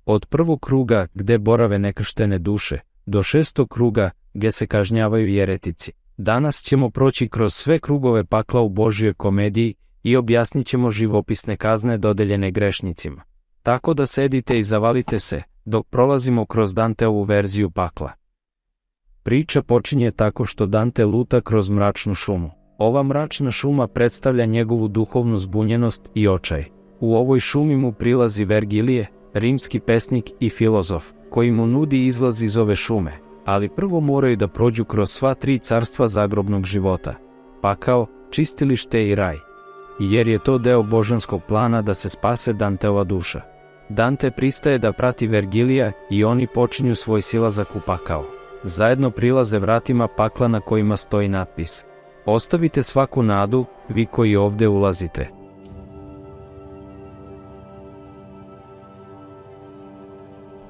Od prvog kruga, gde borave nekrštene duše, do 6. kruga, gde se kažnjavaju jeretici. Danas ćemo proći kroz sve krugove pakla u Božjoj komediji i objasnit ćemo živopisne kazne dodeljene grešnicima. Tako da sedite i zavalite se, dok prolazimo kroz Danteovu verziju pakla. Priča počinje tako što Dante luta kroz mračnu šumu. Ova mračna šuma predstavlja njegovu duhovnu zbunjenost i očaj. U ovoj šumi mu prilazi Vergilije, rimski pesnik i filozof, koji mu nudi izlaz iz ove šume, ali prvo moraju da prođu kroz sva 3 carstva zagrobnog života: pakao, čistilište i raj. Jer je to deo božanskog plana da se spase Danteova duša. Dante pristaje da prati Vergilija i oni počinju svoj silazak u pakao. Zajedno prilaze vratima pakla na kojima stoji natpis: ostavite svaku nadu, vi koji ovde ulazite.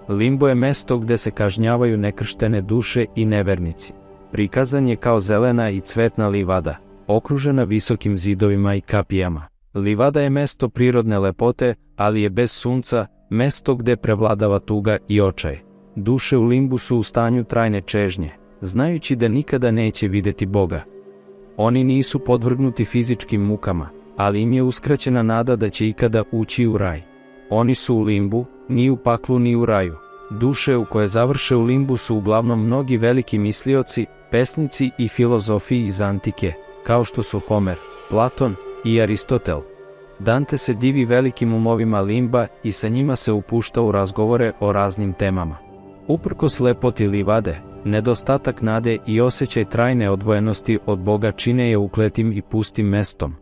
Limbo je mesto gde se kažnjavaju nekrštene duše i nevernici. Prikazan je kao zelena i cvetna livada, okružena visokim zidovima i kapijama. Livada je mesto prirodne lepote, ali je bez sunca, mesto gde prevladava tuga i očaj. Duše u limbu su u stanju trajne čežnje, znajući da nikada neće videti Boga. Oni nisu podvrgnuti fizičkim mukama, ali im je uskraćena nada da će ikada ući u raj. Oni su u limbu, ni u paklu ni u raju. Duše u koje završe u limbu su uglavnom mnogi veliki mislioci, pesnici i filozofi iz antike, kao što su Homer, Platon i Aristotel. Dante se divi velikim umovima limba i sa njima se upušta u razgovore o raznim temama. Uprkos lepoti livade, nedostatak nade i osjećaj trajne odvojenosti od Boga čine je ukletim i pustim mestom.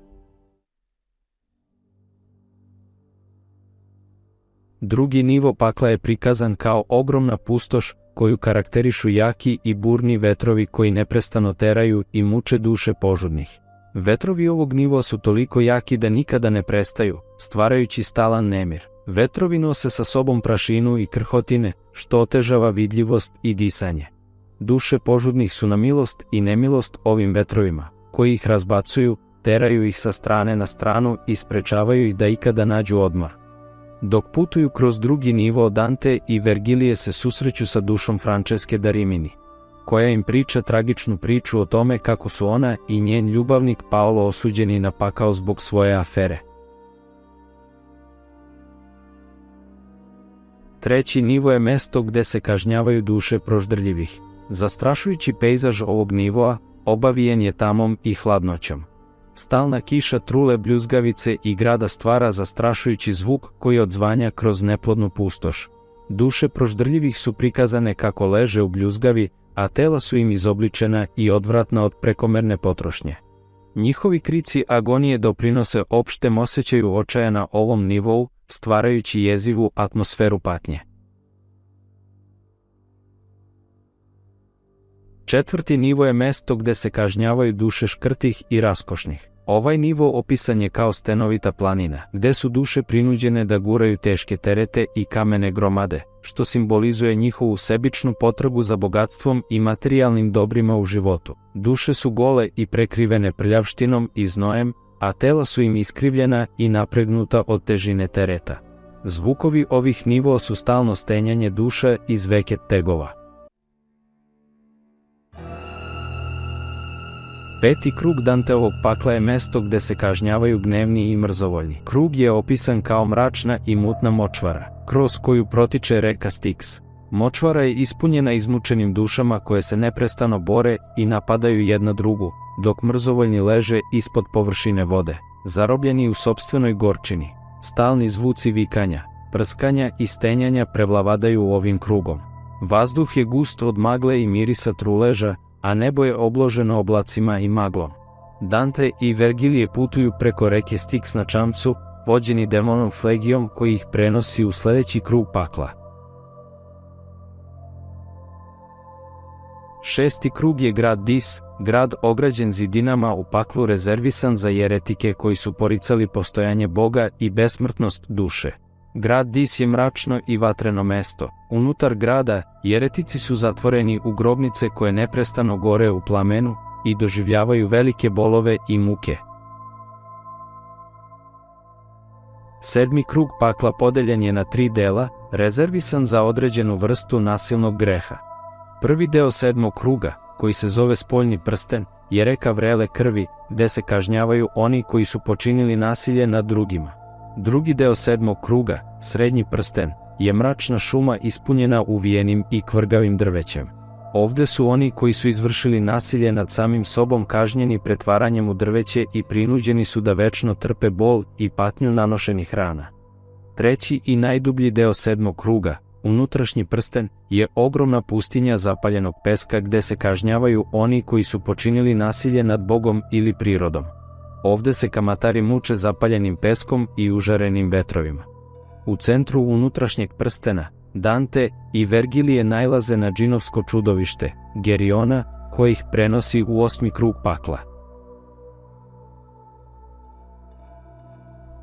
Drugi nivo pakla je prikazan kao ogromna pustoš koju karakterišu jaki i burni vetrovi koji neprestano teraju i muče duše požudnih. Vetrovi ovog nivoa su toliko jaki da nikada ne prestaju, stvarajući stalan nemir. Vetrovi nose sa sobom prašinu i krhotine, što otežava vidljivost i disanje. Duše požudnih su na milost i nemilost ovim vetrovima, koji ih razbacuju, teraju ih sa strane na stranu i sprečavaju ih da ikada nađu odmor. Dok putuju kroz drugi nivo, Dante i Vergilije se susreću sa dušom Franceske da Rimini, koja im priča tragičnu priču o tome kako su ona i njen ljubavnik Paolo osuđeni na pakao zbog svoje afere. Treći nivo je mesto gde se kažnjavaju duše proždrljivih. Zastrašujući pejzaž ovog nivoa obavijen je tamom i hladnoćom. Stalna kiša, trule bljuzgavice i grada stvara zastrašujući zvuk koji odzvanja kroz neplodnu pustoš. Duše proždrljivih su prikazane kako leže u bljuzgavi, a tela su im izobličena i odvratna od prekomerne potrošnje. Njihovi krici agonije doprinose opštem osjećaju očaja na ovom nivou, stvarajući jezivu atmosferu patnje. Četvrti nivo je mesto gde se kažnjavaju duše škrtih i raskošnih. Ovaj nivo opisan je kao stenovita planina, gde su duše prinuđene da guraju teške terete i kamene gromade, što simbolizuje njihovu sebičnu potrebu za bogatstvom i materijalnim dobrima u životu. Duše su gole i prekrivene prljavštinom i znojem, a tela su im iskrivljena i napregnuta od težine tereta. Zvukovi ovih nivoa su stalno stenjanje duša i zveket tegova. Peti krug Danteovog pakla je mesto gde se kažnjavaju gnevni i mrzovoljni. Krug je opisan kao mračna i mutna močvara, kroz koju protiče reka Styx. Močvara je ispunjena izmučenim dušama koje se neprestano bore i napadaju jedna drugu, dok mrzovoljni leže ispod površine vode, zarobljeni u sopstvenoj gorčini. Stalni zvuci vikanja, prskanja i stenjanja prevlavadaju ovim krugom. Vazduh je gust od magle i mirisa truleža, a nebo je obloženo oblacima i maglom. Dante i Vergilije putuju preko reke Styx na čamcu, vođeni demonom Flegijom koji ih prenosi u sledeći krug pakla. Šesti krug je grad Dis, grad ograđen zidinama u paklu rezervisan za jeretike koji su poricali postojanje Boga i besmrtnost duše. Grad Dis je mračno i vatreno mesto. Unutar grada, jeretici su zatvoreni u grobnice koje neprestano gore u plamenu i doživljavaju velike bolove i muke. Sedmi krug pakla podeljen je na 3 dela, rezervisan za određenu vrstu nasilnog greha. Prvi deo 7. kruga, koji se zove spoljni prsten, je reka vrele krvi, gde se kažnjavaju oni koji su počinili nasilje nad drugima. Drugi deo 7. kruga, srednji prsten, je mračna šuma ispunjena uvijenim i kvrgavim drvećem. Ovde su oni koji su izvršili nasilje nad samim sobom kažnjeni pretvaranjem u drveće i prinuđeni su da večno trpe bol i patnju nanošenih rana. Treći i najdublji deo 7. kruga, unutrašnji prsten, je ogromna pustinja zapaljenog peska gde se kažnjavaju oni koji su počinili nasilje nad Bogom ili prirodom. Ovde se kamatari muče zapaljenim peskom i užarenim vetrovima. U centru unutrašnjeg prstena, Dante i Vergilije nailaze na džinovsko čudovište, Geriona, koje ih prenosi u 8. krug pakla.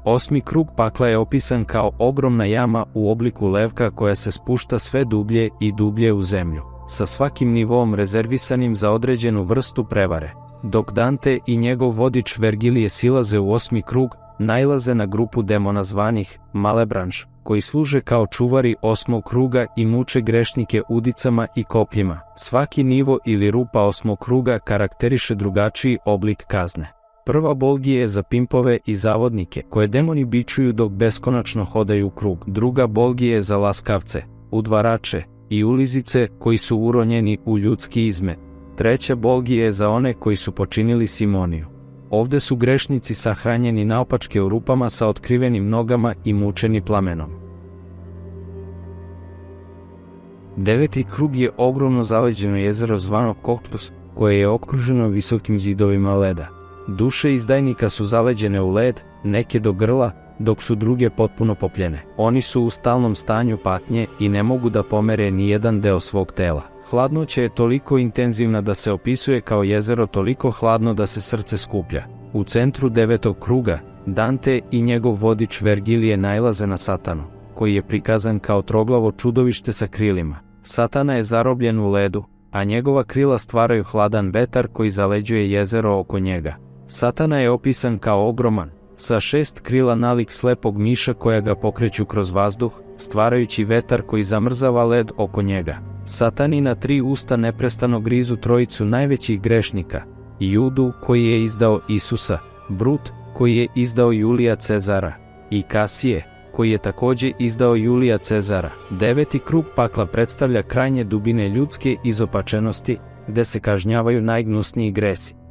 8. krug pakla je opisan kao ogromna jama u obliku levka koja se spušta sve dublje i dublje u zemlju, sa svakim nivom rezervisanim za određenu vrstu prevare. Dok Dante i njegov vodič Vergilije silaze u 8. krug, nailaze na grupu demona zvanih Malebranš, koji služe kao čuvari 8. kruga i muče grešnike udicama i kopljima. Svaki nivo ili rupa 8. kruga karakteriše drugačiji oblik kazne. Prva bolgija je za pimpove i zavodnike, koje demoni bičuju dok beskonačno hodaju u krug. Druga bolgija je za laskavce, udvarače i ulizice koji su uronjeni u ljudski izmet. Treća bolgija je za one koji su počinili simoniju. Ovde su grešnici sahranjeni naopačke u rupama sa otkrivenim nogama i mučeni plamenom. 9. krug je ogromno zaleđeno jezero zvano Koktus, koje je okruženo visokim zidovima leda. Duše izdajnika su zaleđene u led, neke do grla, dok su druge potpuno popljene. Oni su u stalnom stanju patnje i ne mogu da pomere ni jedan deo svog tela. Hladnoća je toliko intenzivna da se opisuje kao jezero toliko hladno da se srce skuplja. U centru 9. kruga, Dante i njegov vodič Vergilije nailaze na Satanu, koji je prikazan kao troglavo čudovište sa krilima. Satana je zarobljen u ledu, a njegova krila stvaraju hladan vetar koji zaleđuje jezero oko njega. Satana je opisan kao ogroman, sa 6 krila nalik slepog miša koja ga pokreću kroz vazduh, stvarajući vetar koji zamrzava led oko njega. Satanina 3 usta neprestano grizu trojicu najvećih grešnika, Judu koji je izdao Isusa, Brut koji je izdao Julija Cezara i Kasije koji je takođe izdao Julija Cezara. 9. krug pakla predstavlja krajnje dubine ljudske izopačenosti gde se kažnjavaju najgnusniji gresi.